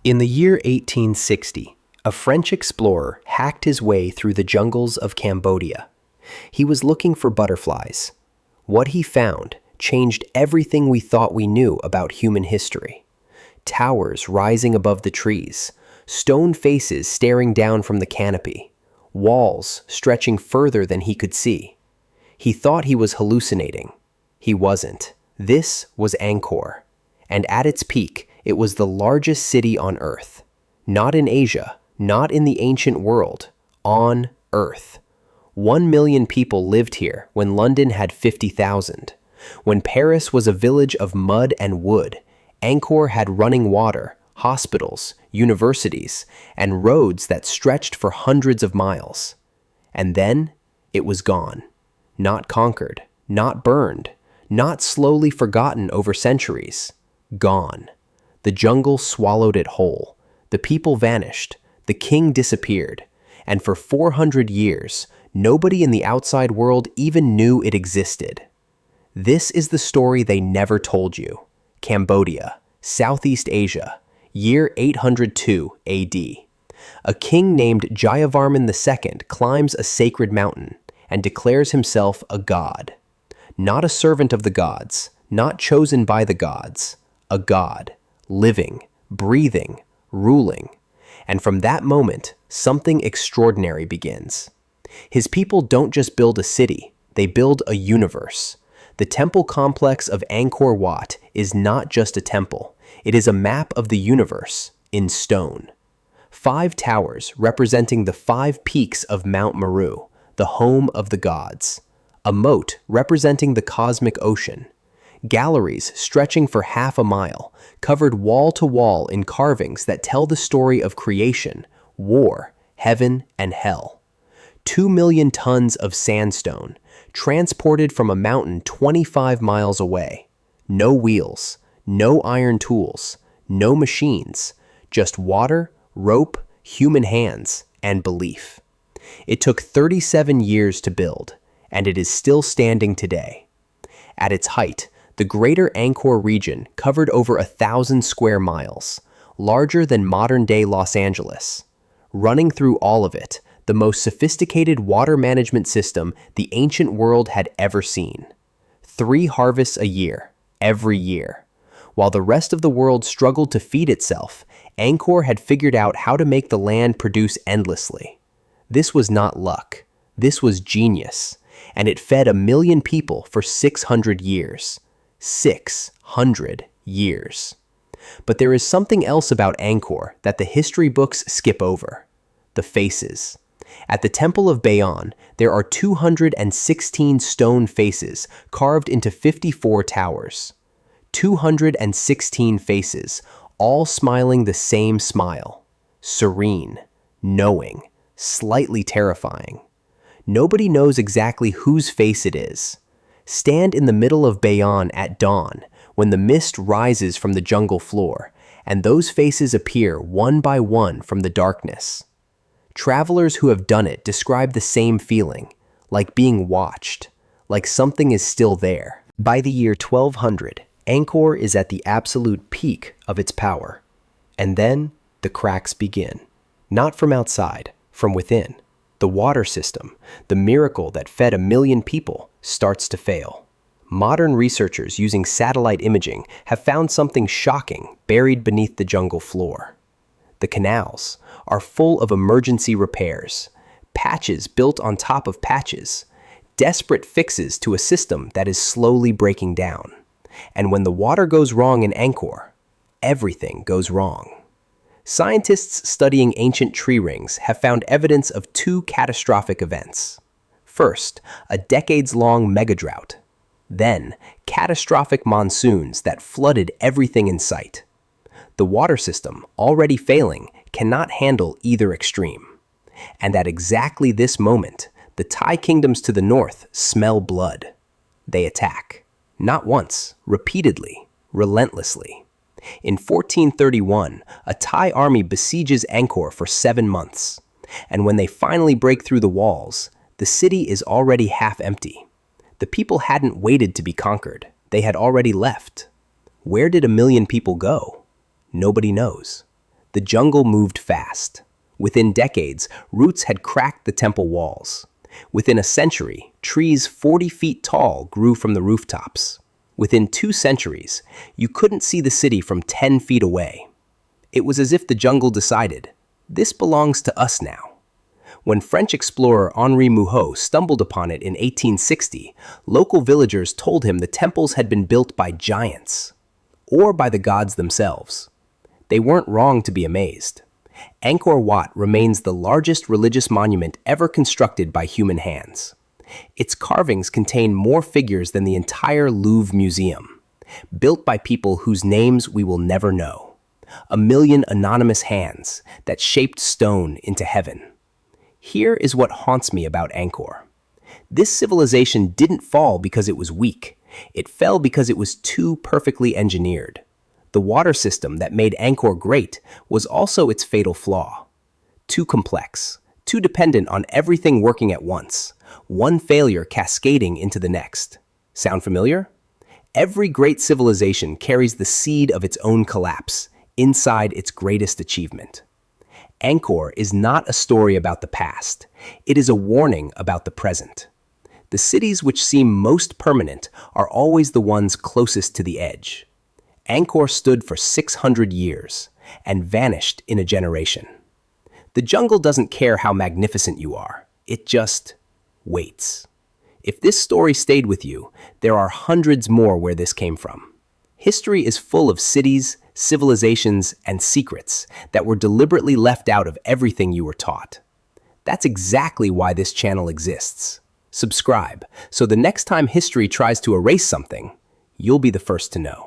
In the year 1860, a French explorer hacked his way through the jungles of Cambodia. He was looking for butterflies. What he found changed everything we thought we knew about human history. Towers rising above the trees, stone faces staring down from the canopy, walls stretching further than he could see. He thought he was hallucinating. He wasn't. This was Angkor, and at its peak, it was the largest city on Earth. Not in Asia, not in the ancient world, on Earth. 1 million people lived here when London had 50,000. When Paris was a village of mud and wood, Angkor had running water, hospitals, universities, and roads that stretched for hundreds of miles. And then it was gone. Not conquered, not burned, not slowly forgotten over centuries. Gone. The jungle swallowed it whole. The people vanished. The king disappeared. And for 400 years, nobody in the outside world even knew it existed. This is the story they never told you. Cambodia, Southeast Asia, year 802 AD. A king named Jayavarman II climbs a sacred mountain and declares himself a god. Not a servant of the gods, not chosen by the gods, a god, living, breathing, ruling. And from that moment, something extraordinary begins. His people don't just build a city, they build a universe. The temple complex of Angkor Wat is not just a temple, it is a map of the universe in stone. 5 towers representing the 5 peaks of Mount Meru, the home of the gods. A moat representing the cosmic ocean. Galleries stretching for half a mile, covered wall to wall in carvings that tell the story of creation, war, heaven, and hell. 2 million tons of sandstone, transported from a mountain 25 miles away. No wheels, no iron tools, no machines, just water, rope, human hands, and belief. It took 37 years to build, and it is still standing today. At its height, the greater Angkor region covered over 1,000 square miles, larger than modern-day Los Angeles. Running through all of it, the most sophisticated water management system the ancient world had ever seen. 3 harvests a year, every year. While the rest of the world struggled to feed itself, Angkor had figured out how to make the land produce endlessly. This was not luck. This was genius. And it fed 1 million people for 600 years. 600 years. But there is something else about Angkor that the history books skip over. The faces. At the Temple of Bayon, there are 216 stone faces carved into 54 towers. 216 faces, all smiling the same smile. Serene, knowing, slightly terrifying. Nobody knows exactly whose face it is. Stand in the middle of Bayon at dawn, when the mist rises from the jungle floor, and those faces appear one by one from the darkness. Travelers who have done it describe the same feeling, like being watched, like something is still there. By the year 1200, Angkor is at the absolute peak of its power. And then, the cracks begin. Not from outside, from within. The water system, the miracle that fed 1 million people, starts to fail. Modern researchers using satellite imaging have found something shocking buried beneath the jungle floor. The canals are full of emergency repairs, patches built on top of patches, desperate fixes to a system that is slowly breaking down. And when the water goes wrong in Angkor, everything goes wrong. Scientists studying ancient tree rings have found evidence of 2 catastrophic events. First, a decades-long megadrought. Then, catastrophic monsoons that flooded everything in sight. The water system, already failing, cannot handle either extreme. And at exactly this moment, the Thai kingdoms to the north smell blood. They attack. Not once, repeatedly, relentlessly. In 1431, a Thai army besieges Angkor for 7 months. And when they finally break through the walls, the city is already half empty. The people hadn't waited to be conquered. They had already left. Where did 1 million people go? Nobody knows. The jungle moved fast. Within decades, roots had cracked the temple walls. Within a century, trees 40 feet tall grew from the rooftops. Within 2 centuries, you couldn't see the city from 10 feet away. It was as if the jungle decided, this belongs to us now. When French explorer Henri Mouhot stumbled upon it in 1860, local villagers told him the temples had been built by giants, or by the gods themselves. They weren't wrong to be amazed. Angkor Wat remains the largest religious monument ever constructed by human hands. Its carvings contain more figures than the entire Louvre Museum, built by people whose names we will never know. 1,000,000 anonymous hands that shaped stone into heaven. Here is what haunts me about Angkor. This civilization didn't fall because it was weak. It fell because it was too perfectly engineered. The water system that made Angkor great was also its fatal flaw. Too complex, too dependent on everything working at once, one failure cascading into the next. Sound familiar? Every great civilization carries the seed of its own collapse inside its greatest achievement. Angkor is not a story about the past. It is a warning about the present. The cities which seem most permanent are always the ones closest to the edge. Angkor stood for 600 years and vanished in a generation. The jungle doesn't care how magnificent you are. It just waits. If this story stayed with you, there are hundreds more where this came from. History is full of cities, civilizations, and secrets that were deliberately left out of everything you were taught. That's exactly why this channel exists. Subscribe, so the next time history tries to erase something, you'll be the first to know.